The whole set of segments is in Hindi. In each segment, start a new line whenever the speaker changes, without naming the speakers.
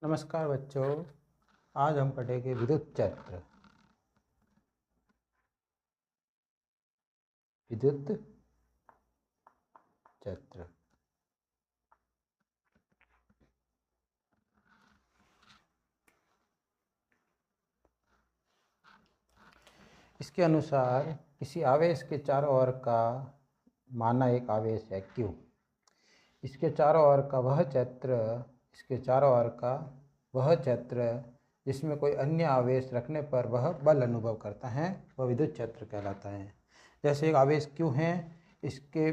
नमस्कार बच्चों, आज हम पढ़ेंगे विद्युत चक्र। विद्युत चक्र इसके अनुसार किसी आवेश के चारों ओर का माना एक आवेश है Q। इसके चारों ओर का वह क्षेत्र इसके चारों ओर का वह क्षेत्र जिसमें कोई अन्य आवेश रखने पर वह बल अनुभव करता है, वह विद्युत क्षेत्र कहलाता है। जैसे एक आवेश Q है, इसके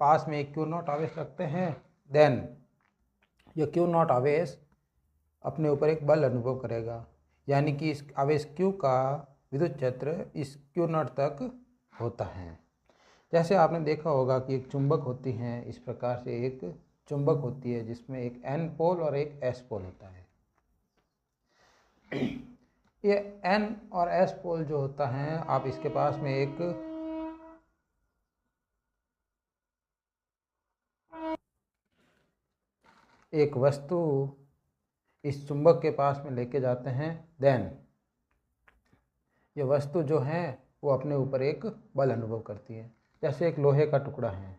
पास में एक Q0 आवेश रखते हैं, देन यह Q0 आवेश अपने ऊपर एक बल अनुभव करेगा, यानी कि इस आवेश Q का विद्युत क्षेत्र इस Q0 तक होता है। जैसे आपने देखा होगा कि एक चुंबक होती है, इस प्रकार से एक चुंबक होती है जिसमें एक N पोल और एक S पोल होता है। ये N और S पोल जो होता है, आप इसके पास में एक वस्तु इस चुंबक के पास में लेके जाते हैं, देन ये वस्तु जो है वो अपने ऊपर एक बल अनुभव करती है। जैसे एक लोहे का टुकड़ा है,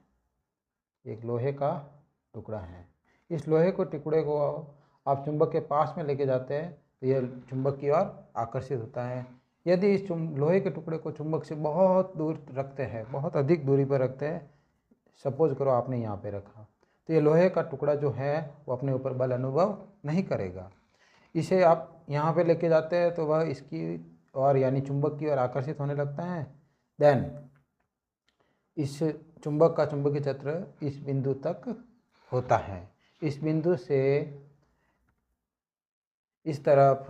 एक लोहे का टुकड़ा है, इस लोहे को टुकड़े को आप चुंबक के पास में लेके जाते हैं तो यह चुंबक की ओर आकर्षित होता है। यदि इस लोहे के टुकड़े को चुंबक से बहुत दूर रखते हैं, बहुत अधिक दूरी पर रखते हैं, सपोज करो आपने यहाँ पे रखा, तो ये लोहे का टुकड़ा जो है वो अपने ऊपर बल अनुभव नहीं करेगा। इसे आप यहाँ पे लेके जाते हैं तो वह इसकी और यानी चुंबक की ओर आकर्षित होने लगता है। देन इस चुंबक का चुंबकीय क्षेत्र इस बिंदु तक होता है। इस बिंदु से इस तरफ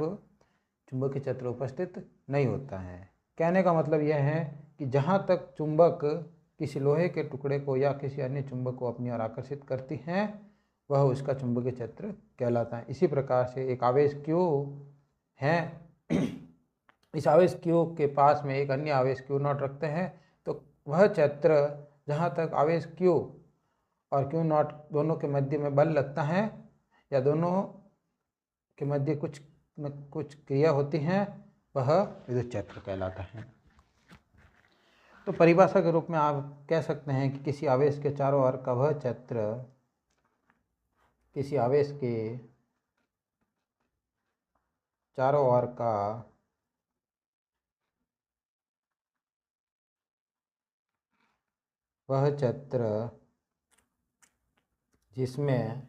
चुंबकीय क्षेत्र उपस्थित नहीं होता है। कहने का मतलब यह है कि जहाँ तक चुंबक किसी लोहे के टुकड़े को या किसी अन्य चुंबक को अपनी ओर आकर्षित करती हैं, वह उसका चुंबकीय क्षेत्र कहलाता है। इसी प्रकार से एक आवेश Q है, इस आवेश Q के पास में एक अन्य आवेश Q0 रखते हैं, तो वह क्षेत्र जहाँ तक आवेश Q और Q0 दोनों के मध्य में बल लगता है या दोनों के मध्य कुछ न कुछ क्रिया होती हैं, वह विद्युत क्षेत्र कहलाता है। तो परिभाषा के रूप में आप कह सकते हैं कि किसी आवेश के चारों ओर का वह क्षेत्र किसी आवेश के चारों ओर का वह क्षेत्र जिसमें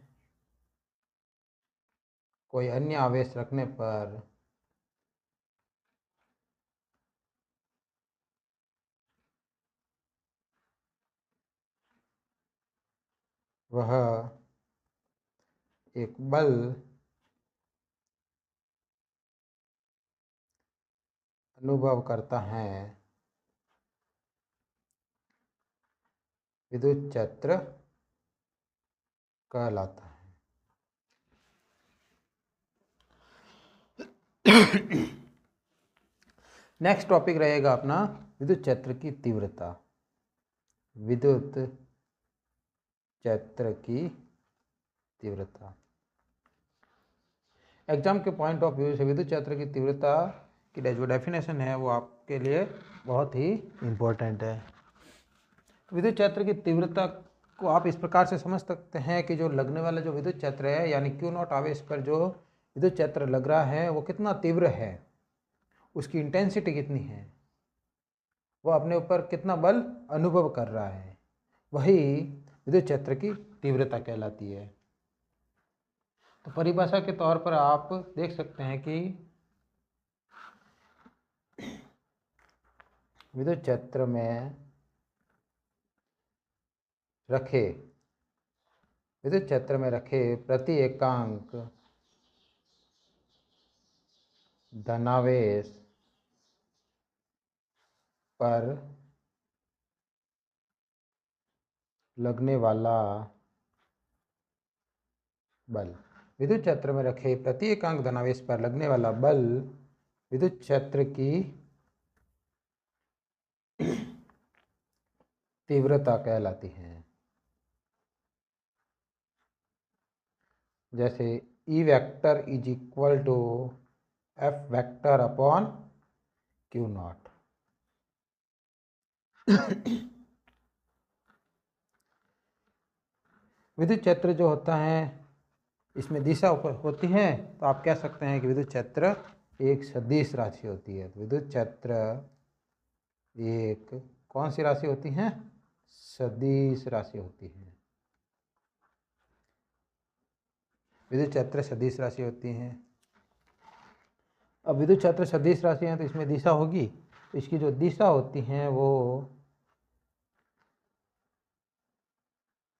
कोई अन्य आवेश रखने पर वह एक बल अनुभव करता है, विद्युत क्षेत्र कहलाता है। नेक्स्ट टॉपिक रहेगा अपना विद्युत क्षेत्र की तीव्रता। विद्युत क्षेत्र की तीव्रता एग्जाम के पॉइंट ऑफ व्यू से विद्युत क्षेत्र की तीव्रता की जो डेफिनेशन है वो आपके लिए बहुत ही इम्पोर्टेंट है। विद्युत क्षेत्र की तीव्रता को आप इस प्रकार से समझ सकते हैं कि जो लगने वाला जो विद्युत क्षेत्र है, यानी Q0 आवेश पर जो विद्युत क्षेत्र लग रहा है वो कितना तीव्र है, उसकी इंटेंसिटी कितनी है, वो अपने ऊपर कितना बल अनुभव कर रहा है, वही विद्युत क्षेत्र की तीव्रता कहलाती है। तो परिभाषा के तौर पर आप देख सकते हैं कि विद्युत क्षेत्र में रखे प्रति एकांक धनावेश पर लगने वाला बल, विद्युत क्षेत्र में रखे प्रति एकांक धनावेश पर लगने वाला बल विद्युत क्षेत्र की तीव्रता कहलाती है। जैसे E vector is equal to F vector upon Q naught. विद्युत क्षेत्र जो होता है इसमें दिशा ऊपर होती है, तो आप कह सकते हैं कि विद्युत क्षेत्र एक सदिश राशि होती है। तो विद्युत क्षेत्र एक कौन सी राशि होती है? सदिश राशि होती है। विद्युत क्षेत्र सदिश राशि होती हैं। अब विद्युत क्षेत्र सदिश राशि है तो इसमें दिशा होगी, तो इसकी जो दिशा होती है वो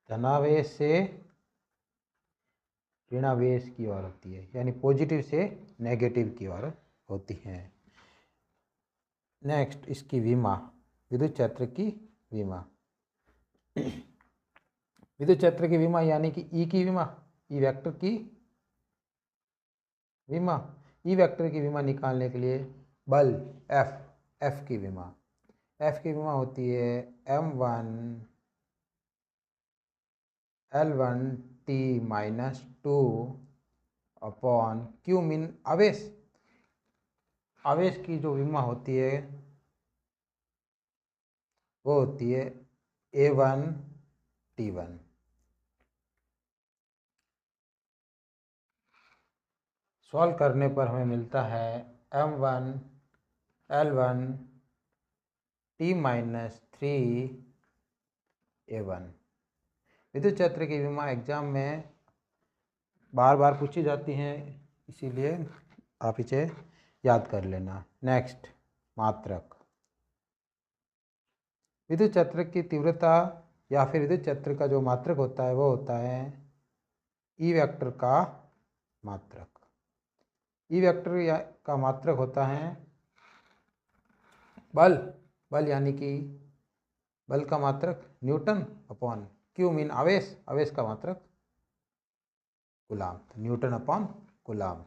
धनावेश से ऋणावेश की ओर होती है, यानी पॉजिटिव से नेगेटिव की ओर होती है। नेक्स्ट इसकी विमा, विद्युत क्षेत्र की विमा। विद्युत क्षेत्र की विमा यानी कि ई की विमा, ई वेक्टर की विमा। ई वेक्टर की विमा निकालने के लिए बल एफ की विमा, एफ की विमा होती है m1 L1 T minus 2 upon Q mean आवेश। आवेश की जो विमा होती है वो होती है A1 T1। सॉल्व करने पर हमें मिलता है m1 L1 T minus 3 A1। विद्युत क्षेत्र की विमा एग्जाम में बार बार पूछी जाती हैं, इसीलिए आप इसे याद कर लेना। नेक्स्ट मात्रक। विद्युत क्षेत्र की तीव्रता या फिर विद्युत क्षेत्र का जो मात्रक होता है वो होता है ई वेक्टर का मात्रक। ई वेक्टर का मात्रक होता है बल यानी कि बल का मात्रक न्यूटन अपॉन क्यू मीन आवेश, आवेश का मात्रक कूलाम, तो न्यूटन अपॉन कूलाम।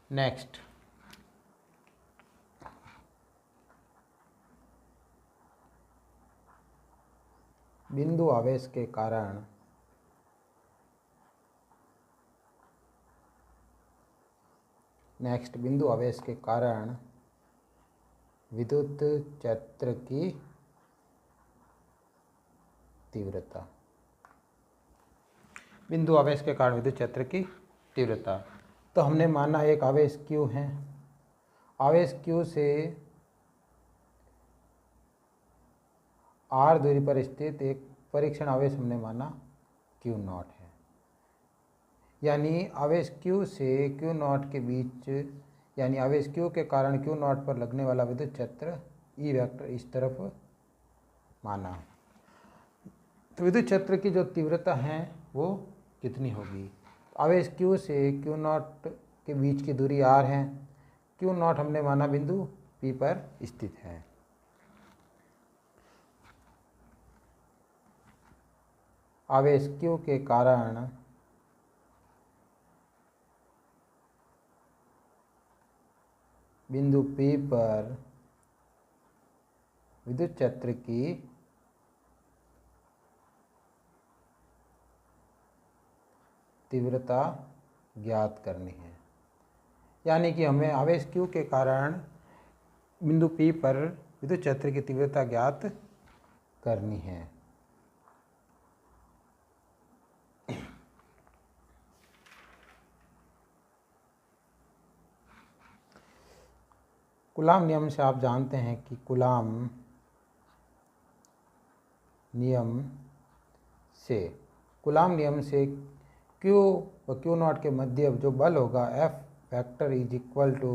नेक्स्ट बिंदु आवेश के कारण बिंदु आवेश के कारण विद्युत क्षेत्र की तीव्रता। बिंदु आवेश के कारण विद्युत क्षेत्र की तीव्रता। तो हमने माना एक आवेश Q है, आवेश Q से R दूरी पर स्थित एक परीक्षण आवेश हमने माना Q0 है। यानी आवेश Q से Q0 के बीच, यानी आवेश Q के कारण Q0 पर लगने वाला विद्युत क्षेत्र ई वेक्टर इस तरफ माना। तो विद्युत क्षेत्र की जो तीव्रता है वो कितनी होगी? आवेश Q से Q0 के बीच की दूरी R है, Q0 हमने माना बिंदु P पर स्थित है। आवेश Q के कारण बिंदु P पर विद्युत क्षेत्र की तीव्रता ज्ञात करनी है। यानी कि हमें आवेश Q के कारण बिंदु P पर विद्युत क्षेत्र की तीव्रता ज्ञात करनी है। कूलाम नियम से आप जानते हैं कि कूलाम नियम से Q व Q0 के मध्य जो बल होगा F vector is equal to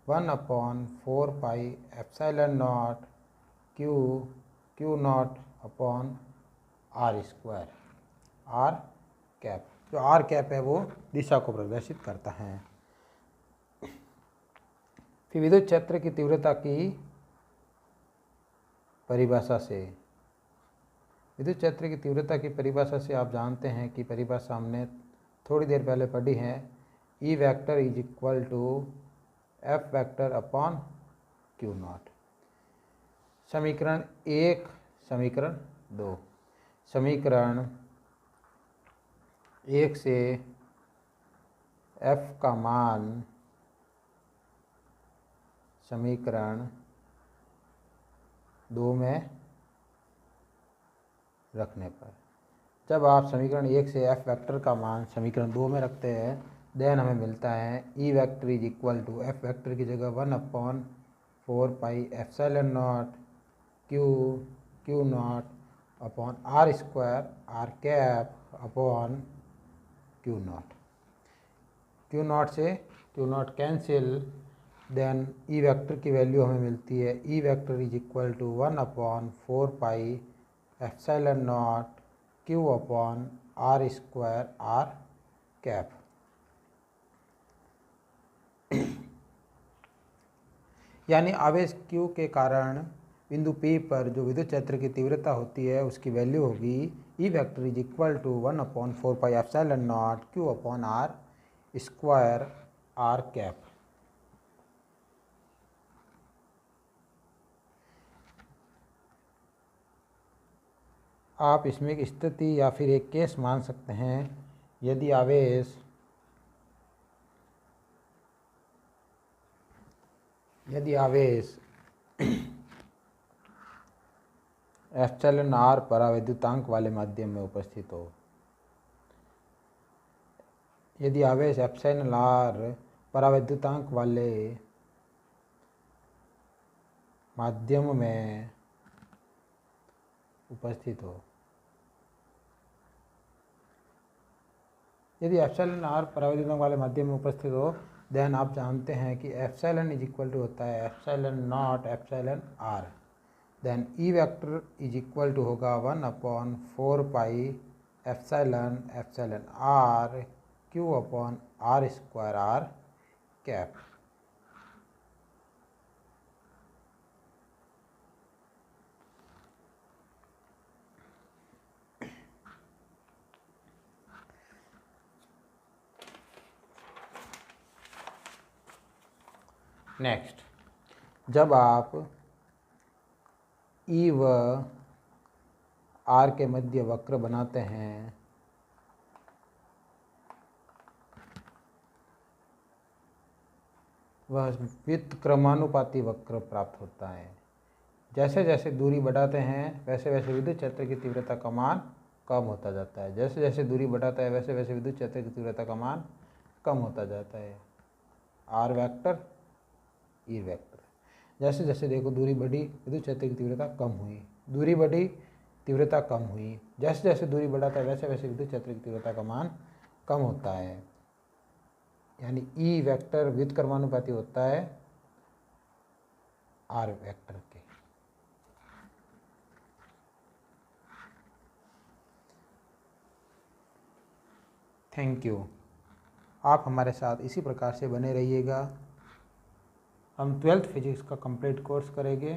1/4 pi epsilon naught Q0 upon R square, R cap. जो R कैप है वो दिशा को प्रदर्शित करता है। फिर विद्युत क्षेत्र की तीव्रता की परिभाषा से, विद्युत क्षेत्र की तीव्रता की परिभाषा से आप जानते हैं कि परिभाषा हमने थोड़ी देर पहले पढ़ी है, E vector is equal to F vector upon Q0। समीकरण 1, समीकरण 2। समीकरण 1 से f का मान समीकरण 2 में रखने पर, जब आप समीकरण 1 से f वेक्टर का मान समीकरण 2 में रखते हैं, देन हमें मिलता है E vector is equal to f vector की जगह 1/4 pi epsilon naught q naught upon r square r cap upon Q naught से q naught cancel, then E vector की वैल्यू हमें मिलती है E vector is equal to 1/4 pi epsilon naught Q upon r square r cap. यानी आवेश Q के कारण बिंदु P पर जो विद्युत क्षेत्र की तीव्रता होती है उसकी वैल्यू होगी E vector is equal to 1/4 pi epsilon naught Q upon r square r cap. आप इसमें एक स्थिति या फिर एक केस मान सकते हैं, यदि आवेश एप्सिलॉन r परावैद्युतांक वाले माध्यम में उपस्थित हो। यदि आवेश एप्सिलॉन r परावैद्युतांक वाले माध्यम में उपस्थित हो, यदि एप्सिलॉन r परावैद्युतांक वाले माध्यम में उपस्थित हो, देन आप जानते हैं कि एप्सिलॉन इज इक्वल टू होता है epsilon naught epsilon r, then E vector is equal to होगा 1/4 pi epsilon r Q upon r square r cap. Next, जब आप E व R के मध्य वक्र बनाते हैं, वह व्युत्क्रमानुपाती वक्र प्राप्त होता है। जैसे जैसे दूरी बढ़ाते हैं वैसे वैसे विद्युत क्षेत्र की तीव्रता का मान कम होता जाता है। जैसे जैसे दूरी बढ़ाता है वैसे वैसे विद्युत क्षेत्र की तीव्रता का मान कम होता जाता है। R वेक्टर ई वेक्टर, जैसे जैसे देखो दूरी बढ़ी विद्युत क्षेत्र की तीव्रता कम हुई, दूरी बढ़ी तीव्रता कम हुई, जैसे जैसे दूरी बढ़ाता है वैसे वैसे विद्युत क्षेत्र की तीव्रता का मान कम होता है। यानी ई वेक्टर व्युत्क्रमानुपाती होता है R वेक्टर के। Thank you. आप हमारे साथ इसी प्रकार से बने रहिएगा। हम 12th फिजिक्स का कंप्लीट कोर्स करेंगे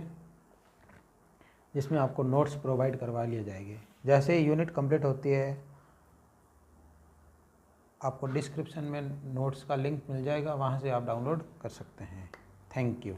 जिसमें आपको नोट्स प्रोवाइड करवा लिए जाएंगे। जैसे ही यूनिट कंप्लीट होती है आपको डिस्क्रिप्शन में नोट्स का लिंक मिल जाएगा, वहाँ से आप डाउनलोड कर सकते हैं। Thank you.